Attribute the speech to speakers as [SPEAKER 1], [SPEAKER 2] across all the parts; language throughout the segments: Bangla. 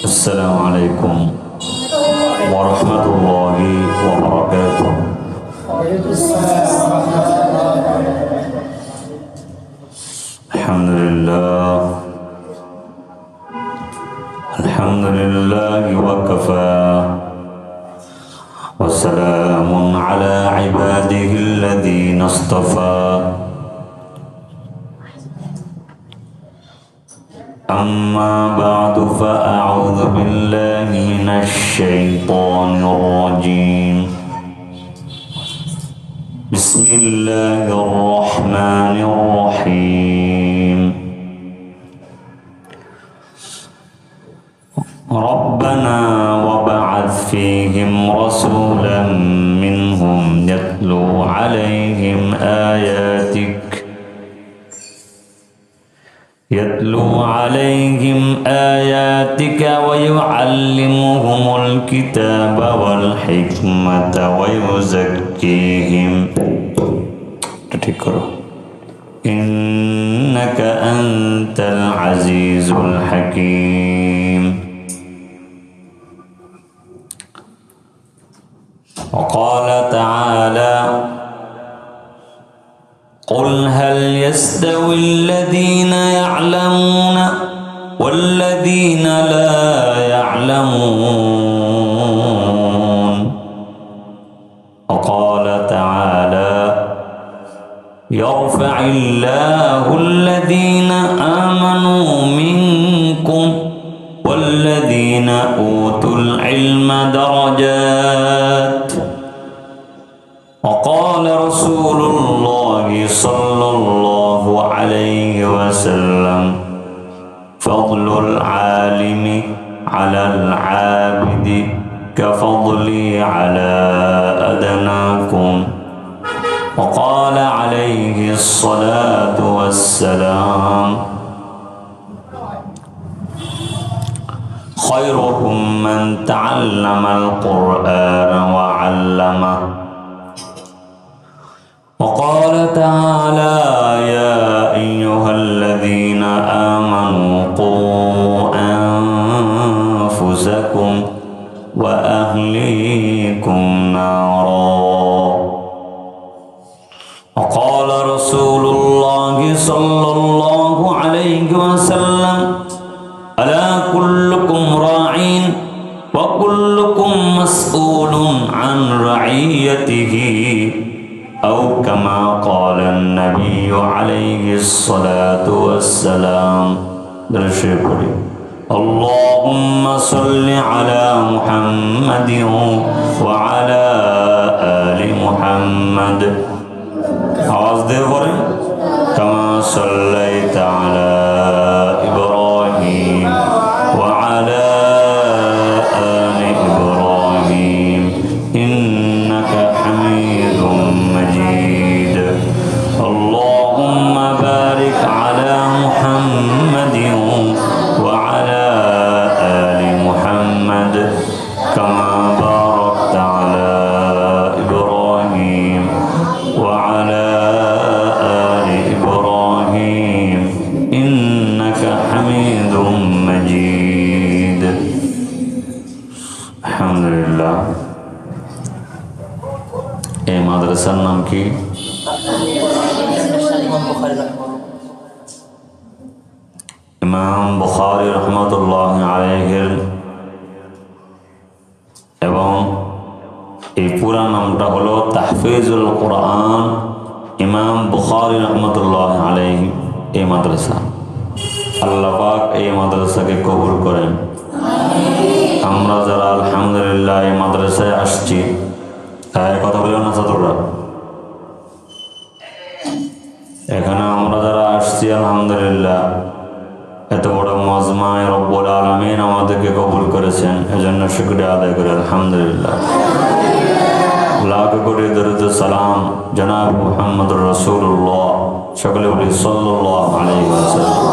[SPEAKER 1] السلام عليكم ورحمة الله وبركاته. الحمد لله الحمد لله وكفى وسلام على عباده الذين اصطفى. أما بعد فأعوذ بالله من الشيطان الرجيم. بسم الله الرحمن الرحيم. ربنا وبعث فيهم رسولا منهم يتلو عليهم آياتك ويعلمهم الكتاب والحكمة ويزكيهم إنك أنت العزيز الحكيم. وقال تعالى: قل هل يستوي الذين يعلمون والذين لا يعلمون. وقال تعالى: يرفع الله الذين آمنوا منكم والذين أوتوا العلم درجات. وقال رسول الله صلى الله عليه وسلم: فضل العالم على العابد كفضلي على أدناكم. وقال عليه الصلاة والسلام: خيركم من تعلم القرآن وعلمه. وقال تعالى: يا أيها الذين آمنوا قوا أنفسكم وأهليكم نارا. وقال رسول الله صلى الله عليه وسلم: ألا كلكم راع وكلكم مسؤول عن رعيته، أو كما قال النبي عليه الصلاة والسلام. اللهم صل على محمد وعلى آل محمد. आवाज दे बोले كما صليت على إبراهيم وعلى آل إبراهيم إنك حميد مجيد. اللهم بارك على محمد وعلى آل محمد كما باركت على إبراهيم وعلى آل إبراهيم إنك حميد مجيد. الحمد لله. এই মাদ্রাসার নাম কি? ইমাম বুখারী রহমাতুল্লাহ আলাইহির, এবং এই পুরা নামটা হলো তাহফিজুল কোরআন ইমাম বুখারী রহমাতুল্লাহ আলাইহি এই মাদ্রাসা। আল্লাহ পাক এই মাদ্রাসাকে কবুল করেন। আমরা যারা আলহামদুলিল্লাহ এই মাদ্রাসায় আসছি, কথা বলবেন না ছাত্ররা, এখানে আমরা যারা আসছি আলহামদুলিল্লাহ এত বড় মাজমায়ে রব্বুল আলামিন আমাদেরকে কবুল করেছেন, এজন্য শুকরিয়া আদায় করি আলহামদুলিল্লাহ। লাখ কোটি দরুদ সালাম জনাব মুহাম্মদুর রাসূলুল্লাহ, সকলে বলি সাল্লাল্লাহু আলাইহি ওয়াসাল্লাম।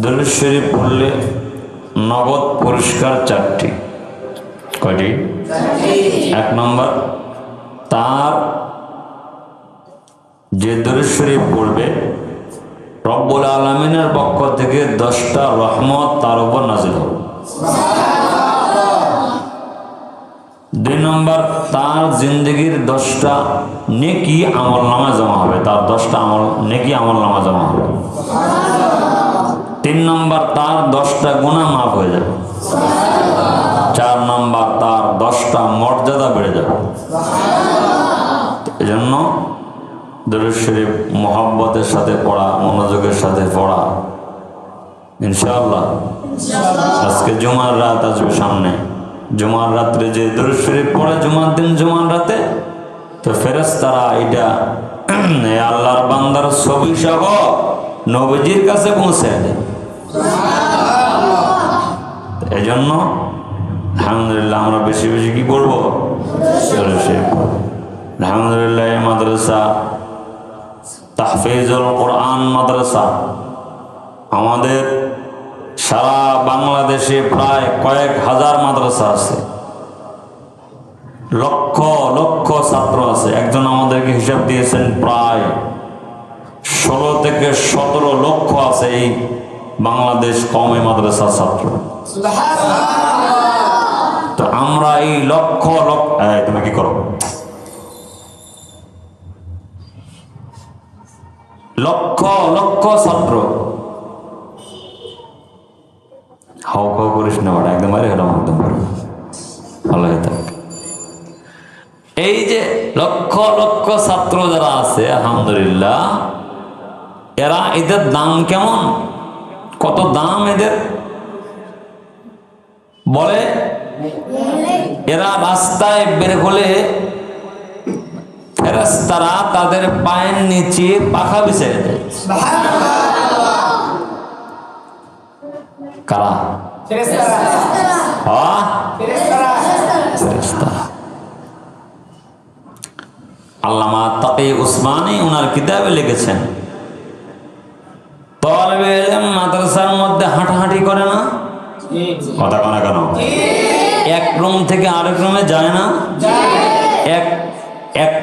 [SPEAKER 1] দরুদ শরীফ পড়লে নগদ পুরস্কার 4টি। কয়টি? 1 নম্বর, তার যে দরুদ শরীফ পড়বে রব্বুল আলামিনের পক্ষ থেকে 10টা রহমত তার উপর নাযিল হবে। 2 নম্বর, তার জিন্দগির 10টা নেকি আমলনামা জমা হবে, তার 10টা নেকি আমলনামা জমা হবে। 3 নম্বর, তার 10টা গুনাহ মাফ হয়ে যাবে। 4 নম্বর, তার 10টা মর্যাদা বেড়ে যাবে। এজন্য দরুদ শরীফ মুহাব্বতের সাথে পড়া, মনোযোগের সাথে পড়া, ইনশাআল্লাহ। আজকে জুমার রাত আসবে সামনে, জুমার রাত্রে যে দরুদ শরীফ পড়ে জুমার দিন জুমার রাতে, তো ফেরেশতারা এটা আল্লাহর বান্দার ছবি সহ নবীজির কাছে পৌঁছে দেয়। এই জন্য আলহামদুলিল্লাহ আমরা বেশি বেশি কি করবো, দরুদ শরীফ। আলহামদুলিল্লাহ এই মাদ্রাসা তাহফিজুল কোরআন মাদ্রাসা আমাদের সারা বাংলাদেশে প্রায় কয়েক হাজার মাদ্রাসা আছে, লক্ষ লক্ষ ছাত্র আছে। একজন আমাদেরকে হিসাব দিয়েছেন প্রায় 16 থেকে 17 লক্ষ আছে এই বাংলাদেশ কওমি মাদ্রাসা ছাত্র। তো আমরা এই লক্ষ লক্ষ, তুমি কি করো, লক্ষ লক্ষ ছাত্র, হাও খাও করিস না বাড়া, একদম আরে হলাম একদম ভালো হইতাম। এই যে লক্ষ লক্ষ ছাত্র যারা আছে আলহামদুলিল্লাহ, এরা এদের দাম কেমন, কত দাম এদের বলে। এরা রাস্তায় বের হলে ফেরেশতারা তাদের পায়ের নিচে পাখা বিছিয়ে দেয়। কারা? ফেরেশতারা। আল্লামা তাকি উসমানী ওনার কিতাবে লিখেছেন, তালেবে ইলম মাদ্রাসার মধ্যে হাঁটাহাঁটি করে না, কথা কানা কেন, এক রুম থেকে আরেক রুমে যায় না, এক এক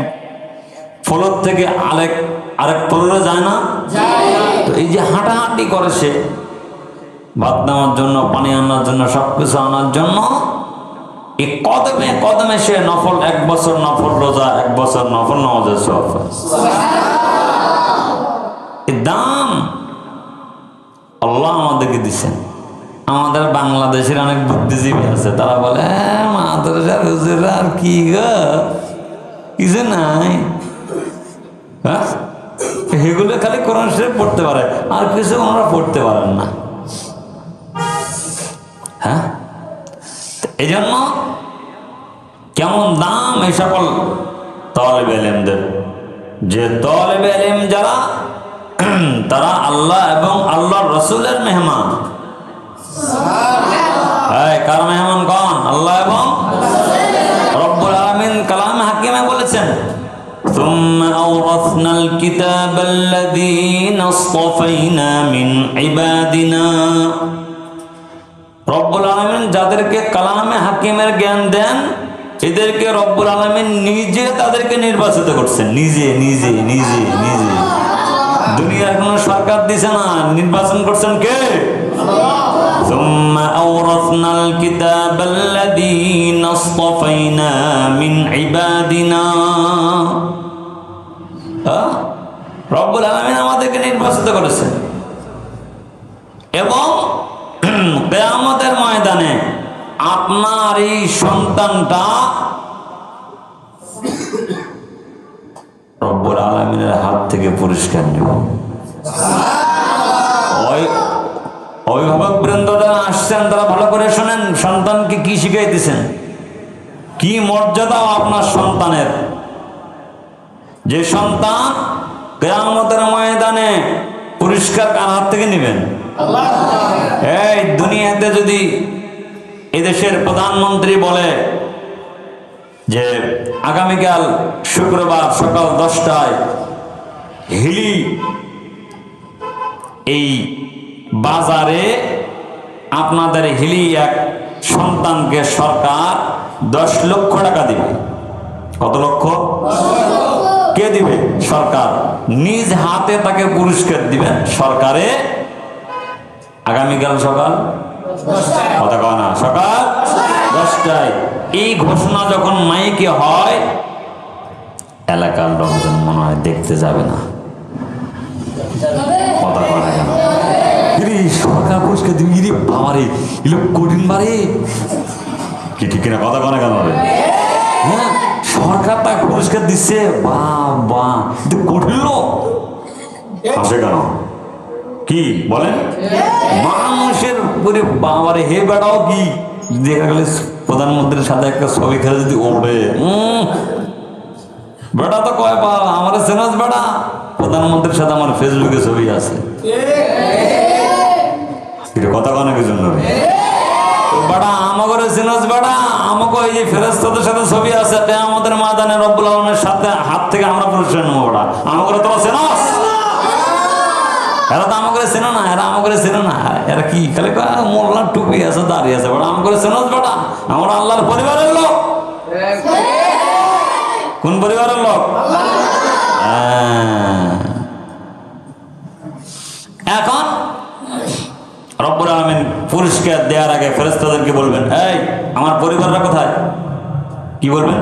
[SPEAKER 1] ফ্লোর থেকে আরেক ফ্লোরে যায় না। তো এই যে হাঁটাহাঁটি করে সে ভাত নেওয়ার জন্য, পানি আনার জন্য, সবকিছু আনার জন্য, এই কদমে কদমে সে নফল 1 বছর নফল রোজা, 1 বছর নফল নামাজের সওয়াব পায়। এই দাম আল্লাহ আমাদেরকে দিচ্ছেন। আমাদের বাংলাদেশের অনেক বুদ্ধিজীবী আছে, তারা বলে মাদ্রাসার হুজুররা আর কি গো, কিছু নাই, হ্যাঁ এগুলো খালি কোরআন শরীফ পড়তে পারে, আর কিছু ওনারা পড়তে পারেন না। হ্যাঁ, এই জন্য কেমন দাম এই সকল তালেবে ইলমদের, যে তালেবে ইলম যারা, তারা আল্লাহ এবং আল্লাহর রাসূলের মেহমান। কার মেহমান? কোন? আল্লাহ এবং রব্বুল আলামিন কালামে হাকিমে বলেছেন, ثم أورثنا الكتاب الذين اصطفينا من عبادنا। রব্বুল আলামিন যাদেরকে কালামে হাকিমের জ্ঞান দেন, এদেরকে রব্বুল আলামিন নিজে তাদেরকে নির্বাচিত করছেন, নিজে নিজে নিজে নিজে। দুনিয়ার কোন সরকার দিছে না, নির্বাচন করছেন কে? ثم أورثنا الكتاب الذين اصطفينا من عبادنا। রব্বুল আলামিন আমাদেরকে নির্বাচিত করেছেন, এবং কিয়ামতের ময়দানে আপনার এই সন্তানটা রব্বুল আলামিনের হাত থেকে পুরস্কার নেব। অভিভাবক বৃন্দ যারা আসছেন তারা ভালো করে শোনেন, সন্তানকে কি শিখাইতেছেন, কি মর্যাদা আপনার সন্তানের। যে সন্তান কিয়ামতের ময়দানে পুরস্কার কার হাত থেকে নেবেন? এই দুনিয়াতে যদি এদেশের প্রধানমন্ত্রী বলে যে আগামীকাল শুক্রবার সকাল 10টায় হিলি এই বাজারে আপনাদের হিলি এক সন্তানকে সরকার 10 লক্ষ টাকা দিবে। কত লক্ষ? কে দিবে? সরকার নিজ হাতে তাকে পুরস্কার দিবেন সরকারে। আগামীকাল সকাল কথা কয় না, সকাল 10টায় এই ঘোষণা যখন মাইকে হয়, এলাকার লোকজন মনে হয় দেখতে যাবে না। কথা কয় না কেন? সরকার পুরস্কার দিবি বাবারে, এগুলো কঠিন বারে কি ঠিক কিনা? কথা কয় না কেন? হ্যাঁ, সরকার তাকে পুরস্কার দিচ্ছে, বাবা কঠিন লোক আসে কেন? কি বলেন? মানুষের উপরে বাবারে হে বেড়াও কি দেখা গেলে প্রধানমন্ত্রীর সাথে একটা ছবি খেলে যদি ওঠে, বেটা তো কয় বা আমার সেনাস বেটা, প্রধানমন্ত্রীর সাথে আমার ফেসবুকে ছবি আছে। কথা কয় না কি জন্য? বেটা আমাকে সেনাস বেটা, আমাকে এই যে ফেরেশতাদের সাথে ছবি আছে, আমাদের ময়দানে রব্বুল আলামিনের সাথে হাত থেকে আমরা পুরস্কার নেবো। বেটা আমাকে তোরা সেনাস, এরা তো আমাকে চেনো না, এরা আমাকে চেনো না, এরা কি খালি মোল্লার টুপি আছে দাঁড়িয়ে আছে, বেটা আমাকে চেনো বেটা, আমরা আল্লাহর পরিবারের লোক। কোন পরিবারের লোক? এখন রব্বুল আলামিন পুরস্কার দেওয়ার আগে ফেরেশতাদেরকে বলবেন, এই আমার পরিবাররা কোথায়? কি বলবেন?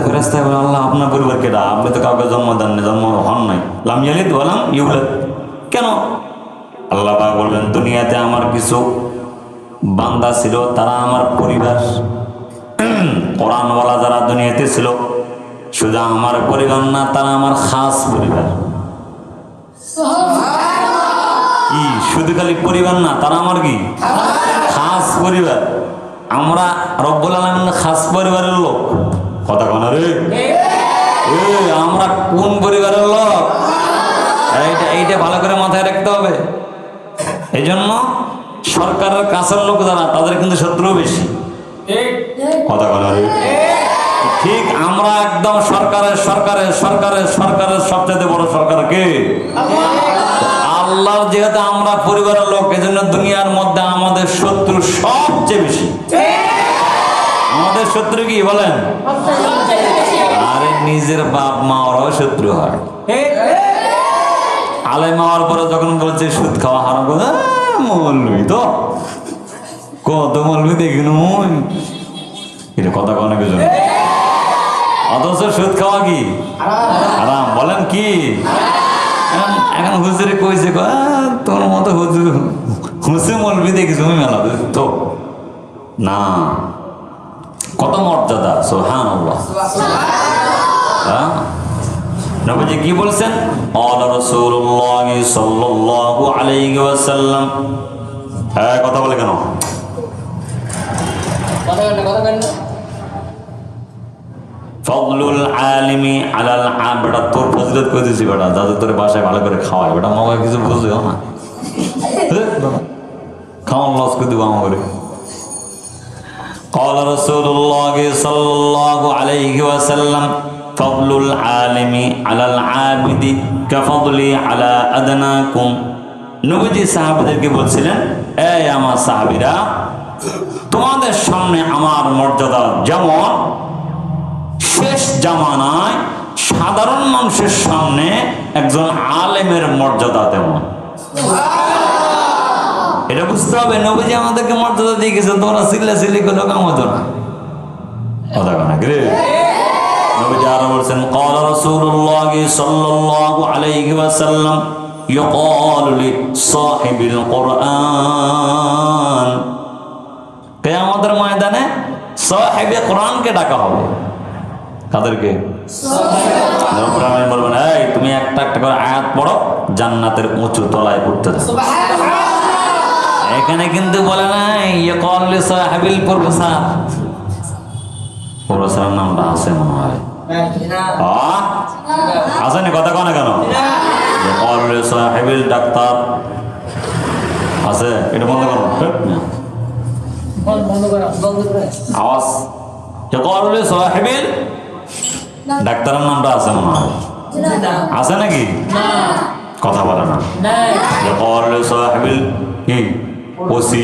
[SPEAKER 1] ফেরেশতা বলে, আল্লাহ আপনার পরিবার কেডা? আপনি তো কাউকে জন্ম দেননি, জন্ম হন নাই, লাম ইয়ালিদ ওয়া লাম ইউলাদ। কেন? আল্লাহ পাক বলবেন, দুনিয়াতে আমার কিছু বান্দা ছিল, তারা আমার পরিবার। কোরআনওয়ালা যারা দুনিয়াতে ছিল শুধু আমার পরিবার না, তারা আমার খাস পরিবার। কি শুধু খালি পরিবার না, তারা আমার কি খাস পরিবার। আমরা রব্বুল আলামিনের খাস পরিবারের লোক। কথা কন রে, আমরা কোন পরিবারের লোক? এইটা ভালো করে মাথায় রাখতে হবে। এই জন্য সরকারের কাছের লোক যারা, তাদের কিন্তু শত্রু বেশি। কথা কন রে, ঠিক আমরা একদম সরকারের সরকারের সরকারের সরকারের সবচেয়ে বড় সরকার কে? আল্লাহর। যেহেতু আমরা পরিবারের লোক, এজন্য দুনিয়ার মধ্যে আমাদের শত্রু সবচেয়ে বেশি। আমাদের শত্রু কি বলেন? আরে নিজের বাপ মা ওরাও শত্রু হয়। আলেম হওয়ার পরে যখন বলছে সুদ খাওয়া হারাম, মৌলবি তো কত মৌলবি দেখিন, এটা কথা কনে কিছু, অথচ সুদ খাওয়া কি হারাম। বলেন কি? এখন হুজুরে কইছে, তোর মতো হুজুর হুসে মৌলবি দেখিস তুমি মেলা তো না, কত মর্যাদা। সুবহানাল্লাহ। নবীজি কি বলছেন? ক্বালা রাসূলুল্লাহ সাল্লাল্লাহু আলাইহি ওয়াসাল্লাম। হ্যাঁ, কথা বলে কেন? ফজলুল আলিমি আলাল আম। বেটা তোর ফজিলত কই দিছি বেটা, দাদু তোর বাসায় ভালো করে খাওয়ায়, বেটা মগা কিছু বুঝিও না, খাওয়ান লস করে দিব আমাকে। قال رسول الله صلى الله عليه وسلم فضل العالم على العابد كفضلي على أدناكم। নবীজি সাহাবীদেরকে বলছিলেন, এই আমার সাহাবীরা, তোমাদের সামনে আমার মর্যাদা যেমন শেষ জামানায় সাধারণ মানুষের সামনে একজন আলেমের মর্যাদা তেমন। এটা বুঝতে হবে, নবীজি আমাদেরকে মর্যাদা দিয়ে গেছেন, তোমরা চিল্লাচিল্লি করলে কাম হতো না। কথা না রে, নবীজি আরো বলছেন, ক্বালা রাসূলুল্লাহ সাল্লাল্লাহু আলাইহি ওয়াসাল্লাম ইয়াকালু লিসাহিবিল কুরআন। কিয়ামতের ময়দানে সাহিবে কোরআনকে ডাকা হবে। কাদেরকে? রব্বুল আলামিন বলবেন, এই তুমি একটা একটা করে আয়াত পড়ো, জান্নাতের উঁচু তলায় উঠতে যাও। এখানে কিন্তু বলে নাই ইয়াকালু লিসাহিবিল প্রফেসর। প্রফেসরের নামটা আছে মনে হয়, আসেনি? কথা কয় না কেন? ইয়াকালু লিসাহিবিল ডাক্তার আছে, এটা বন্ধ করো, আওয়াজ। ইয়াকালু লিসাহিবিল ডাক্তারের নামটা আছে মনে হয়, আছে নাকি? কথা বলে না। ইয়াকালু লিসাহিবিল কি ওসি,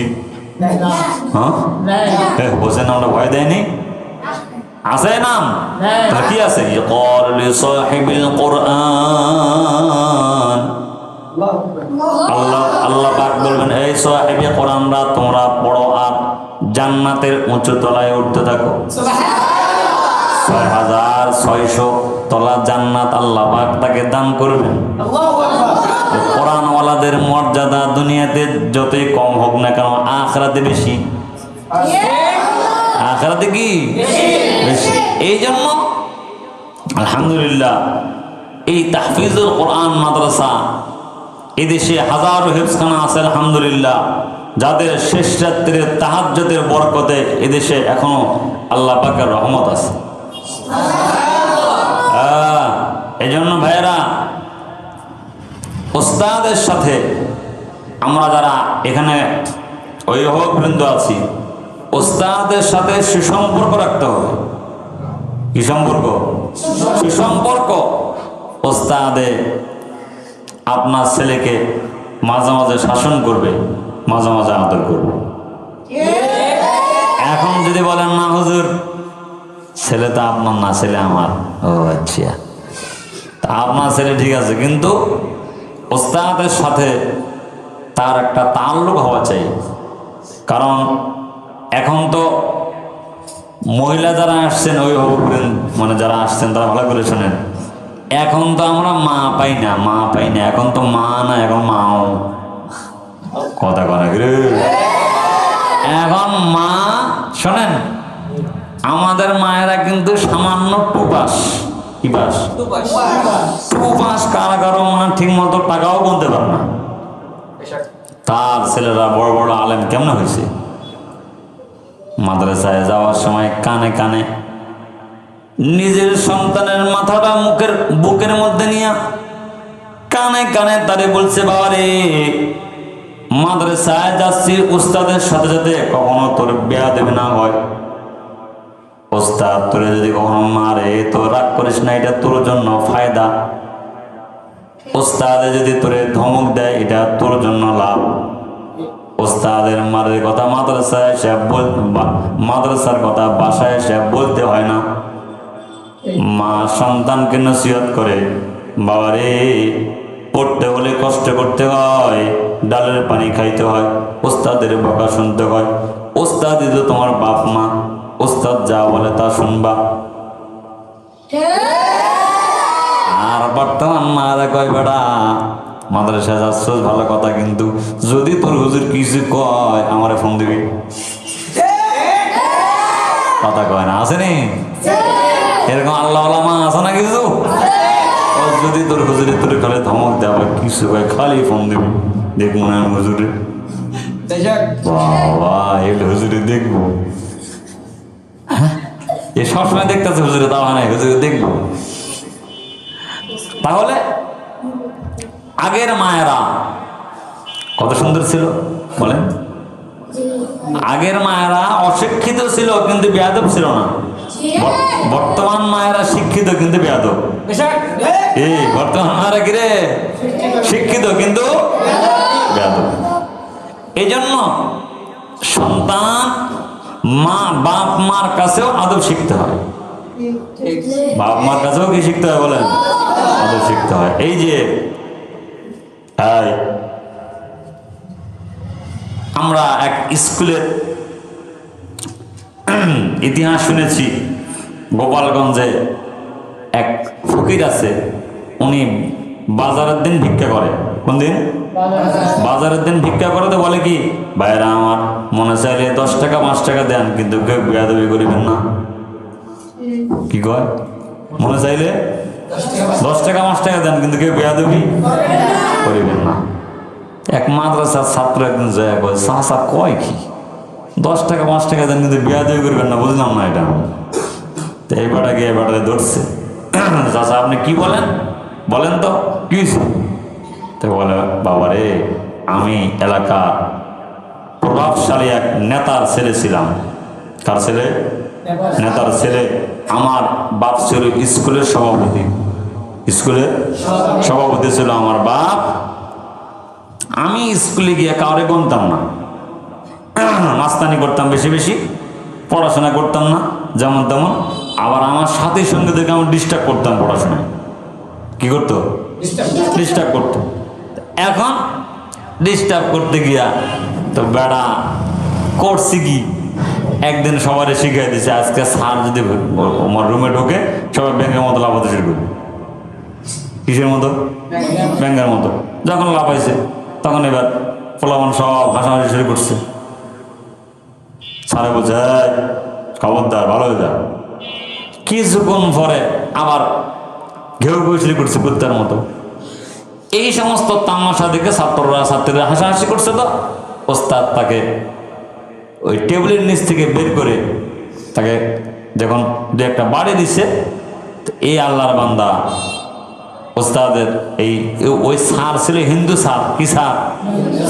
[SPEAKER 1] হ্যাঁ ওসির নামটা ভয় দেয়নি? আছে নাম? তাহলে কি আছে? ইকর লিসাহিবিল কোরআন। আল্লাহ পাক বলবেন, এই সাহিবে কোরআনরা তোমরা পড়ো আর জান্নাতের উঁচু তলায় উঠতে থাকো। 6600 তলা জান্নাত আল্লাহ পাক তাকে দান করবেন। কোরআনওয়ালাদের মর্যাদা দুনিয়াতে যতই কম হোক না কেন, আখিরাতে বেশি। আখিরাতে কি বেশি? এই জন্য আলহামদুলিল্লাহ এই তাহফিজুল কোরআন মাদ্রাসা এদেশে হাজারো হিফজখানা আছে আলহামদুলিল্লাহ, যাদের শেষ রাত্রির তাহাজ্জুদের বরকতে এদেশে এখনো আল্লাহ পাকের রহমত আছে। এই জন্য ভাইয়েরা, ওস্তাদের সাথে আমরা যারা এখানে অভিভাবকবৃন্দ আছি, ওস্তাদের সাথে সুসম্পর্ক রাখতে হবে। কি সম্পর্ক? সুসম্পর্ক। ওস্তাদে আপনার ছেলেকে মাঝে মাঝে শাসন করবে, মাঝে মাঝে আদর করবে। এখন যদি বলেন না হুজুর ছেলে তো আপনার না, ছেলে আমার, ও আচ্ছা তা আপনার ছেলে ঠিক আছে, কিন্তু ওস্তাদের সাথে তার একটা তাল্লুক হওয়া চাই। কারণ এখন তো মহিলা যারা আসছেন, অভিভাবকবৃন্দ মানে যারা আসছেন তারা ভালো করে শোনেন, এখন তো আমরা মা পাই না, মা পাই না, এখন তো মা না, এখন মাও। কথা কথা এখন মা, শোনেন আমাদের মায়েরা কিন্তু সামান্য টুপাস, কি পাস? টুপাস কারা কারো মানে ঠিক মতো টাকাও গুনতে পারে না। তার ছেলেরা বড় বড় আলেম কেমনে হয়েছে? মাদ্রাসায় যাওয়ার সময় কানে কানে নিজের সন্তানের মাথাটা বুকের মধ্যে নিয়ে কানে কানে তারে বলছে, বাবা রে মাদ্রাসায় যাচ্ছি উস্তাদের সাথে সাথে কখনো তোর বেয়াদবি না হয়। ওস্তাদ তোরে যদি কখনো মারে তো রাগ করিস না, এটা তোর জন্য ফায়দা। ওস্তাদে যদি তোরে ধমক দেয় এটা তোর জন্য লাভ। ওস্তাদের মারের কথা মাদ্রাসায় সে মাদ্রাসার কথা বাসায় সে বলতে হয় না। মা সন্তানকে নসিহত করে, বাবারে পড়তে হলে কষ্ট করতে হয়, ডালের পানি খাইতে হয়, ওস্তাদের বকা শুনতে হয়। ওস্তাদ তো তোমার বাপ মা, ওস্তাদ যা বলে তা শুনবা। আর বর্তমান মারা কয় বেটা মাদ্রাসা যাচ্ছ ভালো কথা, কিন্তু যদি তোর হুজুর কিছু কয় আমারে ফোন দিবি। কথা কয় না, আসেনি এরকম আল্লাহ মা আছে না কিছু? যদি তোর হুজুরে তোর খালি ধমক দেওয়া কিছু কয় খালি ফোন দিবি, দেখবো না হুজুরে, বাবা এগুলো হুজুরে দেখবো। হ্যাঁ এ সবসময় দেখতেছে হুজুরে, তাও না হুজুরে দেখবো। তাহলে আগের মায়েরা কত সুন্দর ছিল বলেন। আগের মায়েরা অশিক্ষিত ছিল কিন্তু বেয়াদব ছিল না। বর্তমান মায়েরা শিক্ষিত কিন্তু বেয়াদব। এই বর্তমান মায়েরা কি রে? শিক্ষিত কিন্তু বেয়াদব। এই জন্য সন্তান বাপ মার কাছেও আদব শিখতে হয়। বাপ মার কাছেও কি শিখতে হয় বলেন? আদব শিখতে হয়। এই যে আমরা এক স্কুলের ইতিহাস শুনেছি, গোপালগঞ্জে এক ফকির আছে, উনি বাজারের দিন ভিক্ষা করে। কোন দিন? বাজারের দিন ভিক্ষা করে। তো বলে কি, ভাইরা আমার মনে চাইলে 10 টাকা 5 টাকা দেন, কিন্তু কেউ বেয়াদবি করিবেন না। কি কয়? মনে চাইলে 10 টাকা 5 টাকা দেন, কিন্তু কেউ বেয়াদবি করিবেন না। এক মাদ্রাসার ছাত্র একদিন জয়া কয়, চাচা কয় কি 10 টাকা 5 টাকা দেন, কিন্তু বেয়াদবি করবেন না, বুঝলাম না এটা। তো এই বেটাকে এই বেটাকে ধরছে, চাচা আপনি কি বলেন, বলেন তো কি হয়েছে? তো বলে, বাবারে আমি এলাকার প্রভাবশালী এক নেতার ছেলে ছিলাম। কার ছেলে? নেতার ছেলে। আমার বাপ ছিল স্কুলের সভাপতি, স্কুলের সভাপতি ছিল আমার বাপ। আমি স্কুলে গিয়ে কাউরে গুনতাম না, মাস্তানি করতাম বেশি বেশি, পড়াশোনা করতাম না যেমন তেমন। আবার আমার সাথী সঙ্গীদেরকে আমি ডিস্টার্ব করতাম পড়াশোনায়। কি করতো? ডিস্টার্ব করতো। এখন ডিস্টার্ব করতে গিয়া তো বেড়া করছি কি, একদিন সবারই শিখিয়ে দিচ্ছে আজকে স্যার যদি আমার রুমে ঢোকে সবাই ব্যাংকের মতো লাফাতে শুরু করবে। কিসের মতো? ব্যাংকের মতো। যখন লাফাইছে তখন এবার পোলাপান সব হাসাহাসি শুরু করছে। স্যারে বলছে খবরদার, ভালো হয়ে যা। কিছুক্ষণ পরে আবার ঘেউ ঘেউ শুরু করছে কুত্তার মতো। এই সমস্ত তামাশা দেখে ছাত্রীরা হাসাহাসি করছে। তো ওস্তাদ তাকে ওই টেবিলের নিচ থেকে বের করে তাকে যখন দু একটা বাড়ি দিচ্ছে, এই আল্লাহর বান্দা ওস্তাদের ওই স্যার ছিল হিন্দু স্যার। কি স্যার?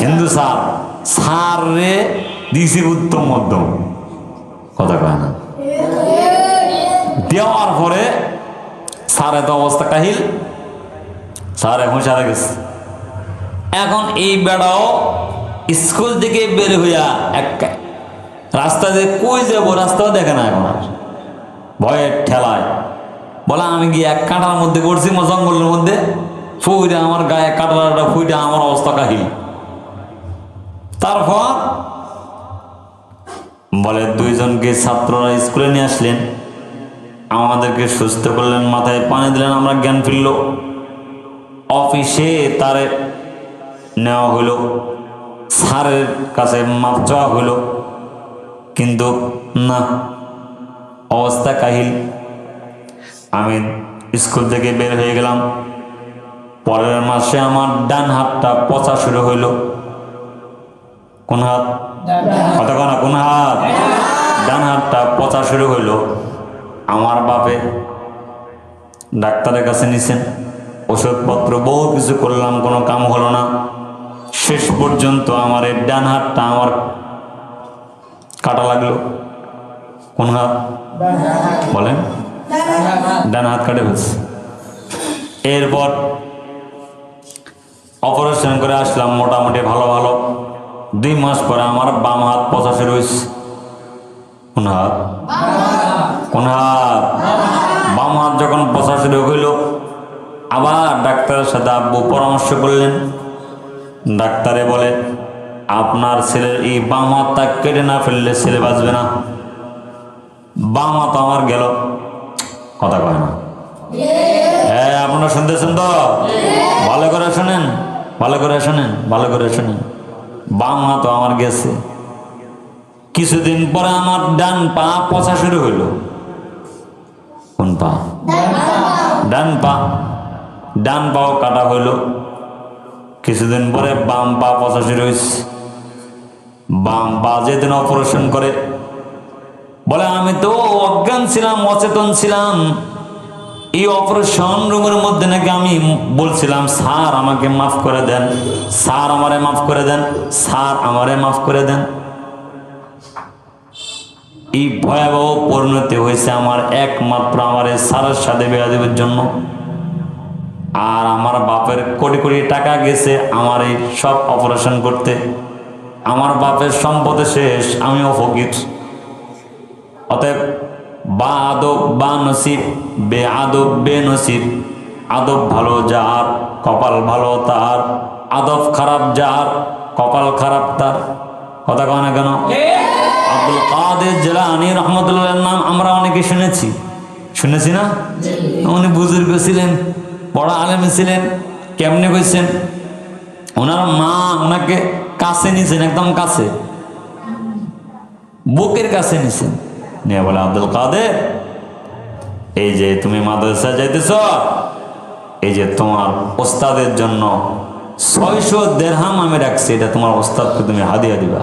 [SPEAKER 1] হিন্দু স্যার। স্যার রে দিছে উত্তম মধ্যম, কথা কয় না। দেওয়ার পরে স্যার এত অবস্থা কাহিল, স্যার এখন সারা গেছে। এখন এই বেড়াও স্কুল থেকে বের হইয়া এক রাস্তা দিয়ে কই যাবো, রাস্তাও দেখে না এখন আর, ভয়ের ঠেলায় বলে আমি গিয়ে এক কাঁটার মধ্যে করছি, জঙ্গলের মধ্যে ফুইটা আমার গায়ে কাঁটাটা ফুইটা আমার অবস্থা কাহিল। তারপর বলে দুইজনকে ছাত্ররা স্কুলে নিয়ে আসলেন, আমাদেরকে সুস্থ করলেন, মাথায় পানি দিলেন, আমরা জ্ঞান ফিরল। অফিসে তারে নেওয়া হইল, স্যারের কাছে মাপ চাওয়া হইল, কিন্তু না, অবস্থা কাহিল। আমি স্কুল থেকে বের হয়ে গেলাম। পরের মাসে আমার ডান হাতটা পচা শুরু হইল। কোন হাত? কথা কনা, কোন হাত? ডান হাতটা পচা শুরু হইল। আমার বাপে ডাক্তারের কাছে নিছেন, ওষুধপত্র বহু কিছু করলাম, কোনো কাম হলো না। শেষ পর্যন্ত আমার এই ডান হাতটা আমার কাটা লাগলো। কোন হাত বলেন? ডান হাত কাটে ফেলছে। এরপর অপারেশন করে আসলাম, মোটামুটি ভালো ভালো। 2 মাস পরে আমার বাম হাত পচা শুরু হয়েছে। কোন হাত? কোন হাত? বাম হাত যখন পচা শুরু হইল, আবার ডাক্তারের সাথে আব্বু পরামর্শ করলেন। ডাক্তারে বলে আপনার ছেলের এই বাম হাতটা কেটে না ফেললে ছেলে বাঁচবে না। বাম হাত আমার গেল, কথা কয় না। হ্যাঁ, আপনারা শুনতেছেন তো? ভালো করে শোনেন, ভালো করে শোনেন, ভালো করে শোনেন। বাম হাত আমার গেছে। কিছুদিন পরে আমার ডান পা পচা শুরু হইল। কোন পা? ডান পা। ডান পাও কাটা হইল। কিছুদিন পরে বাম পা পচা শুরু হয়েছে। বাম পা যেদিন অপারেশন করে বলে আমি তো অজ্ঞান ছিলাম, অচেতন ছিলাম। এই অপারেশন রুমের মধ্যে নাকি আমি বলছিলাম স্যার আমাকে মাফ করে দেন, স্যার আমারে মাফ করে দেন, স্যার আমারে মাফ করে দেন। এই ভয়াবহ পরিণতি হয়েছে আমার একমাত্র আমার এই স্যারের সাথে বেয়াদবির জন্য। আর আমার বাপের কোটি কোটি টাকা গেছে আমার এই সব অপারেশন করতে। আমার বাপের সম্পদে শেষ, আমিও ফকির। অতএব বা আদব বা নসিব, বে আদব বে নসিব। আদব ভালো যার, কপাল ভালো তার। আদব খারাপ যার, কপাল খারাপ তার। কথা কয় না কেন? আব্দুল কাদের জিলানী রহমতুল্লাহর নাম আমরা অনেকে শুনেছি, শুনেছি না? উনি বুজুর্গ ছিলেন, বড় আলেম ছিলেন। কেমনে কইছেন? ওনার মা ওনাকে কাছে নিছেন, একদম কাছে, বুকের কাছে নিছেন, নিয়ে বলে আব্দুল কাদের, এই যে তুমি মাদ্রাসা যাইতেছ, এই যে তোমার ওস্তাদের জন্য 600 দিরহাম আমি রাখছি, এটা তোমার ওস্তাদকে তুমি হাদিয়া দিবা।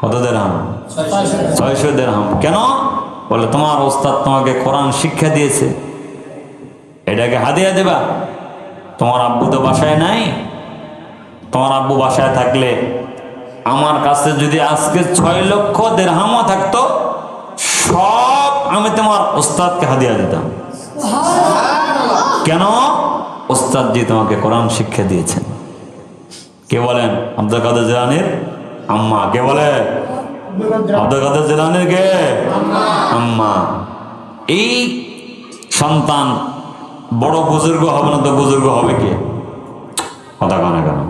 [SPEAKER 1] কত দিরহাম? 600 দিরহাম। কেন? বলে তোমার ওস্তাদ তোমাকে কোরআন শিক্ষা দিয়েছে, এটাকে হাদিয়া দেবা। তোমার আব্বু তো বাসায় নাই, তোমার আব্বু বাসায় থাকলে আমার কাছে যদি আজকে 6 লক্ষ দিরহামও থাকতো, সব আমি তোমার ওস্তাদকে হাদিয়া দিতাম। কেন? ওস্তাদ জি তোমাকে কোরআন শিক্ষা দিয়েছেন। কে বলেন? আব্দুল কাদের জিলানীর আম্মা। কে বলে? আব্দুল কাদের জিলানীর কে? আম্মা। এই সন্তান বড় বুজুর্গ হবে না তো বুজুর্গ হবে কে? কথা কানে কেন?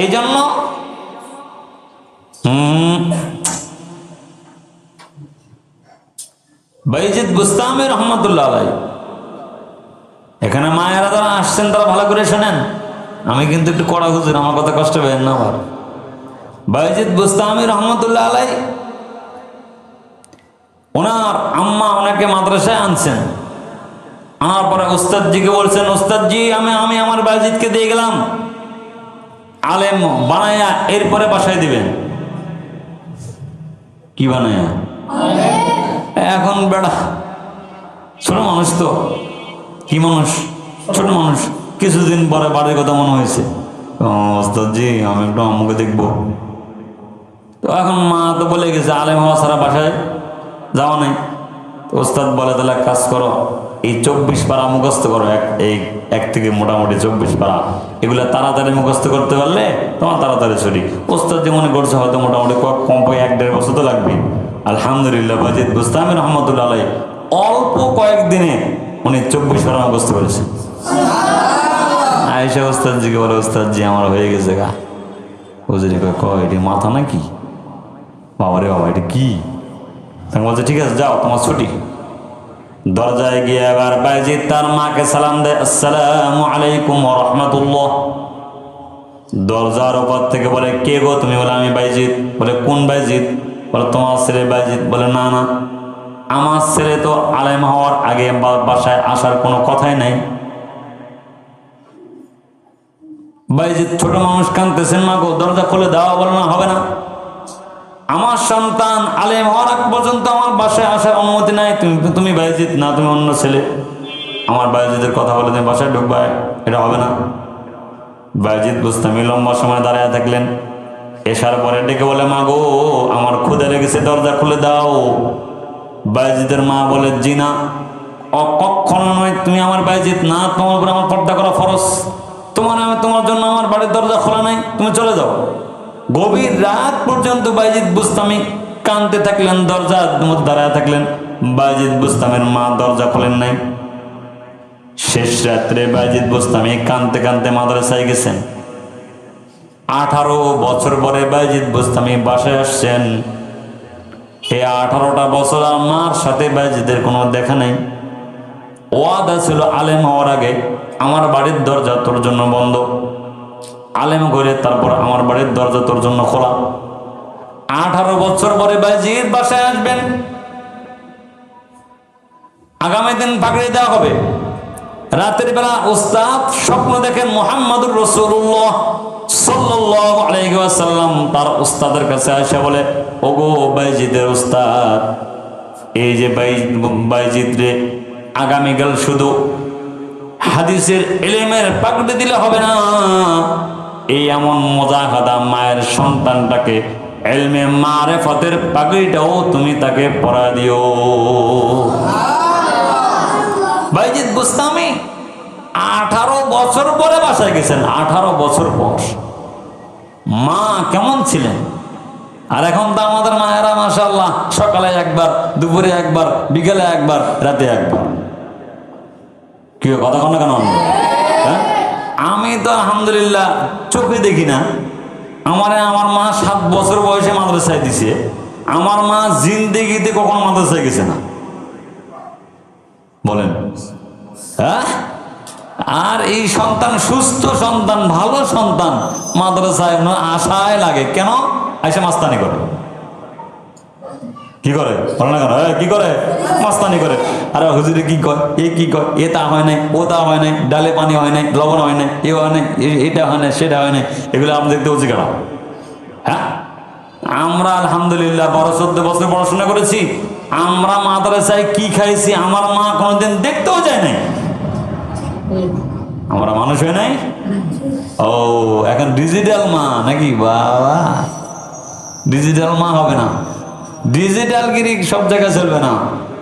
[SPEAKER 1] এই জন্য বাইজিদ বুস্তামি রহমতুল্লাহ আলাইহি, এখানে মায়েরা যারা আসছেন তারা ভালো করে শোনেন, আমি কিন্তু একটু কড়া হুজুর, আমার কথা কষ্ট পেয়েন না। আবার বাইজিদ বুস্তামি রহমতুল্লাহ আলাইহি, ওনার আম্মা ওনাকে মাদ্রাসায় আনছেন, আনার পরে উস্তাদজিকে বলছেন, উস্তাদজি আমি আমার বাইজিদকে দিয়ে গেলাম আলেম বানায়া, এরপরে বাসায় দিবেন। কি বানায়া? এখন বেড়া ছোট মানুষ তো, কি মানুষ, ছোট মানুষ, কিছুদিন পরে বাড়ির কথা মনে হয়েছে, ওস্তাদজি আমি একটু আম্মুকে দেখবো। তো এখন মা তো বলে গেছে আলেম হওয়া ছাড়া বাসায় যাওয়া নাই। ওস্তাদ বলে তাহলে কাজ করো, এই 24 পারা মুখস্থ করো, এক থেকে মোটামুটি 24 পারা, এগুলো তাড়াতাড়ি মুখস্থ করতে পারলে তোমার তাড়াতাড়ি ছুটি। ওস্তাদ যে মনে করছে হয়তো মোটামুটি কমপক্ষে 1-1.5 বছর তো লাগবে। আলহামদুলিল্লাহ বাইজিদ বুস্তামি রহমতুল্লাহ আলাইহি অল্প কয়েকদিনে উনি 24 পারা মুখস্থ করেছেন। আয়েশা ওস্তাদজিকে বলে, ওস্তাদজি আমার হয়ে গেছে গা। হুজুরি কয় এটি মাথা নাকি? বাবারে বাবা এটা কি? তখন বলছে ঠিক আছে যাও তোমার ছুটি। দরজায় গিয়ে এবার বাইজিদ তার মাকে সালাম দেয়, আসসালামু আলাইকুম ওয়া রাহমাতুল্লাহ। দরজার উপর থেকে বলে কে গো তুমি? বলে আমি বাইজিদ। বলে কোন বাইজিদ? বলে তোমার ছেলে বাইজিদ। বলে না না, আমার ছেলে তো আলেম হওয়ার আগে বাসায় আসার কোনো কথাই নাই। বাইজিদ ছোট মানুষ কাঁদতেছেন, মা গো দরজা খুলে দাও। বলে না হবে না, আমার সন্তান আলেম হওয়ার আগ পর্যন্ত আমার বাসায় আসার অনুমতি নাই। তুমি বাইজিদ না, তুমি অন্য ছেলে, আমার বাইজিদের কথা বলে তুমি বাসায় ঢুকবা, এটা হবে না। বাইজিদ বুস্তামি লম্বা সময় দাঁড়ায় থাকলেন, এসার পরে ডেকে বলে মা গো আমার ক্ষুধা লেগেছে, দরজা খুলে দাও। বাইজিদের মা বলে জি না, কখনো নয়, তুমি আমার বাইজিদ না, তোমার উপরে আমার পর্দা করা ফরজ, তোমার জন্য আমার বাড়ির দরজা খোলা নাই, তুমি চলে যাও। গভীর রাত পর্যন্ত বাইজিদ বুস্তামি কাঁদতে থাকলেন, দরজার মধ্যে দাঁড়ায় থাকলেন। বাইজিদ বুস্তামের মা দরজা খোলেন নাই। শেষ রাত্রে বাইজিদ বুস্তামি কাঁদতে কাঁদতে মাদ্রাসায় গেছেন। 18 বছর পরে বাইজিদ বুস্তামি বাসায় আসছেন। এই 18টা বছর আর মার সাথে বাইজিদের কোনো দেখা নেই। ওয়াদা ছিল আলেম হওয়ার আগে আমার বাড়ির দরজা তোর জন্য বন্ধ, আলেম করে তারপর আমার বাড়ির দরজা তোর জন্য খোলা। 18 বছর পরে বাইজিদ বাসায় আসবেন। আগামী দিন পাকড়ি দেওয়া হবে। রাতের বেলা উস্তাদ স্বপ্ন দেখেন মুহাম্মদুর রাসূলুল্লাহ সাল্লাল্লাহু আলাইহি ওয়াসাল্লাম তার উস্তাদের কাছে এসে বলে, ওগো বাইজিদের উস্তাদ, এই যে বাইজিদ রে আগামীকাল শুধু হাদিসের ইলমের পাকড়ি দিলে হবে না, এই এমন মুজাহাদা মায়ের সন্তানটাকে ইলমে মারিফতের পাগড়িটাও তুমি তাকে পরা দিও। বাইজিদ বুস্তামি 18 বছর পরে বাসায় গেছেন। 18 বছর পর মা কেমন ছিলেন? আর এখন তো আমাদের মায়েরা মাশাআল্লাহ সকালে একবার, দুপুরে একবার, বিকেলে একবার, রাতে একবার। কি কথা কন না কেন? হ্যাঁ, আমি তো আলহামদুলিল্লাহ চোখে দেখি না। আমার মা 7 বছর বয়সে মাদ্রাসায় দিছে। আমার মা জিন্দেগিতে কখনো মাদ্রাসায় গেছে না, বলেন। হ্যাঁ, আর এই সন্তান সুস্থ সন্তান, ভালো সন্তান, মাদ্রাসায় আশায় লাগে কেন? আইসা মাস্তানি করে। কি করে বলে না কেন? কি করে? মাস্তানি করে। আরে হুজুরে কি কয়, এ কি কয়, এ তা হয় নাই, ও তা হয় নাই, ডালে পানি হয় নাই, লবণ হয় নাই, এ হয় নাই, এটা হয় নাই, সেটা হয় নাই, এগুলো আমরা দেখতে হচ্ছে কেন? হ্যাঁ, আমরা আলহামদুলিল্লাহ 12-14 বছর পড়াশোনা করেছি। আমরা মাদ্রাসায় কি খাইছি আমার মা কোনোদিন দেখতেও যায় নাই। আমরা মানুষ হয় নাই। ও এখন ডিজিটাল মা নাকি? বাবা, ডিজিটাল মা হবে না, ডিজিটাল গিরি সব জায়গায় চলবে না।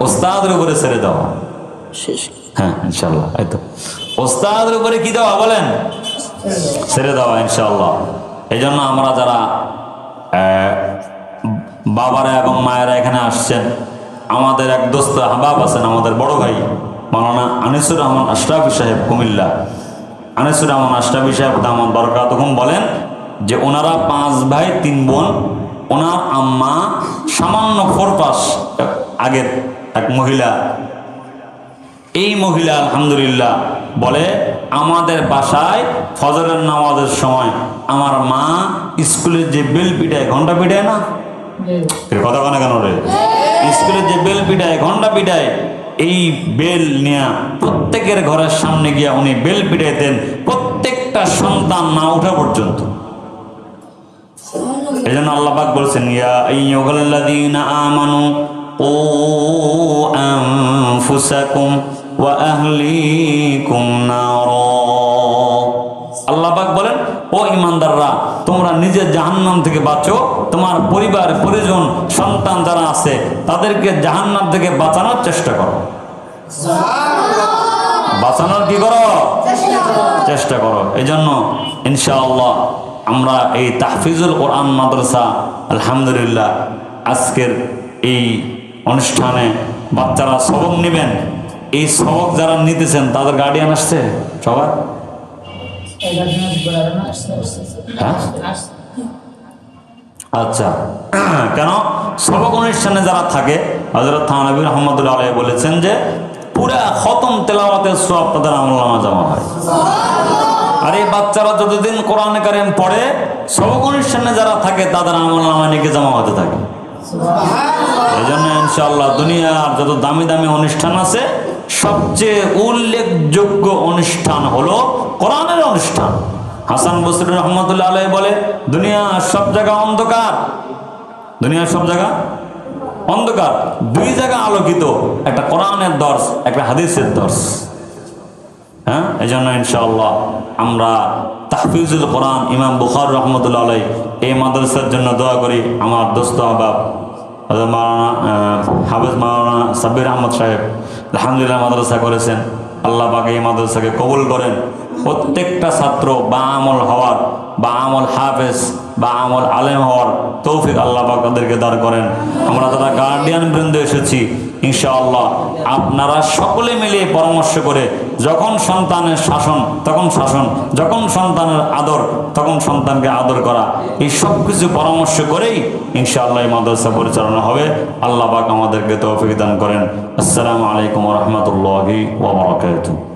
[SPEAKER 1] ওস্তাদের উপরে ছেড়ে দাও। হ্যাঁ ইনশাল্লাহ, এই তো ওস্তাদের উপরে কি দেওয়া বলেন? ছেড়ে দেওয়া ইনশাল্লাহ। এই জন্য আমরা যারা বাবারা এবং মায়েরা এখানে আসছেন। আমাদের এক দোস্ত আহবাব আছেন, আমাদের বড় ভাই মাওলানা আনিসুর রহমান আশরাফি সাহেব কুমিল্লা। আনিসুর রহমান আশরাফি সাহেব দামাত বরকাতুহুম বলেন যে ওনারা 5 ভাই 3 বোন। ওনার আম্মা সামান্য 4 পাস আগের এক মহিলা। এই মহিলা আলহামদুলিল্লাহ বলে আমাদের বাসায় ফজরের নামাজের সময় আমার মা স্কুলের যে বেল পিটায়, ঘন্টা পিটায় না, কথা কেন কেন রে, স্কুলের যে বেল পিটায়, ঘন্টা পিটায়, এই বেল নিয়ে প্রত্যেকের ঘরের সামনে গিয়া উনি বেল পিটাইতেন, প্রত্যেকটা সন্তান না ওঠা পর্যন্ত। এই জন্য আল্লাহ পাক বলছেন ইয়া আইয়ুহাল্লাযীনা আমানু ও আনফুসাকুম ওয়া আহলিকুম নার। আল্লাহ পাক বলেন ও ঈমানদাররা, তোমরা নিজের জাহান্নাম থেকে বাঁচো, তোমার পরিবার পরিজন সন্তান যারা আছে তাদেরকে জাহান্নাম থেকে বাঁচানোর চেষ্টা করো। বাঁচানোর কি করো? চেষ্টা করো। এই জন্য ইনশাআল্লাহ আমরা এই তাহফিজুল কোরআন মাদ্রাসা আলহামদুলিল্লাহ আজকের এই অনুষ্ঠানে বাচ্চারা সবক নেবেন। এই সবক যারা নিতেছেন তাদের গার্ডিয়ান আসছে সবার? হ্যাঁ, আচ্ছা। কেন সবক অনুষ্ঠানে যারা থাকে হযরত থানভী রাহমাতুল্লাহ আলাইহি বলেছেন যে পুরা খতম তেলাওয়াতের সওয়াব তাদের আমলনামা জমা হয়। আর এই বাচ্চারা যতদিন কোরআন কারীম পড়ে সবক অনুষ্ঠানে যারা থাকে তাদের আমলনামা নাকি জমা হতে থাকে। এই জন্য ইনশাআল্লাহ দুনিয়ার যত দামি দামি অনুষ্ঠান আছে সবচেয়ে উল্লেখযোগ্য অনুষ্ঠান হলো কোরআনের অনুষ্ঠান। হাসান বসরি রহমতুল্লাহ আলাইহি বলে দুনিয়ার সব জায়গা অন্ধকার, দুনিয়ার সব জায়গা অন্ধকার, 2 জায়গা আলোকিত, একটা কোরআনের দর্স, একটা হাদিসের দর্স। হ্যাঁ, এই জন্য ইনশাআল্লাহ আমরা তাহফিজুল কোরআন ইমাম বুখারী রহমতুল্লাহ আলাইহি এই মাদ্রাসার জন্য দোয়া করি। আমার দোস্ত আহবাব মাওলানা হাফেজ মাওলানা সাব্বির আহমদ সাহেব আলহামদুলিল্লাহ মাদ্রাসা করেছেন। আল্লাহ পাক এই মাদ্রাসাকে কবুল করেন। প্রত্যেকটা ছাত্র বা আমল হওয়ার, বা আমল হাফেজ, বা আমল আলেম হওয়ার তৌফিক আল্লাহ পাক তাদেরকে দান করেন। আমরা যারা গার্ডিয়ান বৃন্দ এসেছি ইনশাআল্লাহ আপনারা সকলে মিলে পরামর্শ করে যখন সন্তানের শাসন তখন শাসন, যখন সন্তানের আদর তখন সন্তানকে আদর করা, এই সব কিছু পরামর্শ করেই ইনশাআল্লাহ এই মাদ্রাসা পরিচালনা হবে। আল্লাহ পাক আমাদেরকে তৌফিক দান করেন। আসসালামু আলাইকুম ওয়া রাহমাতুল্লাহি ওয়া বারাকাতুহু।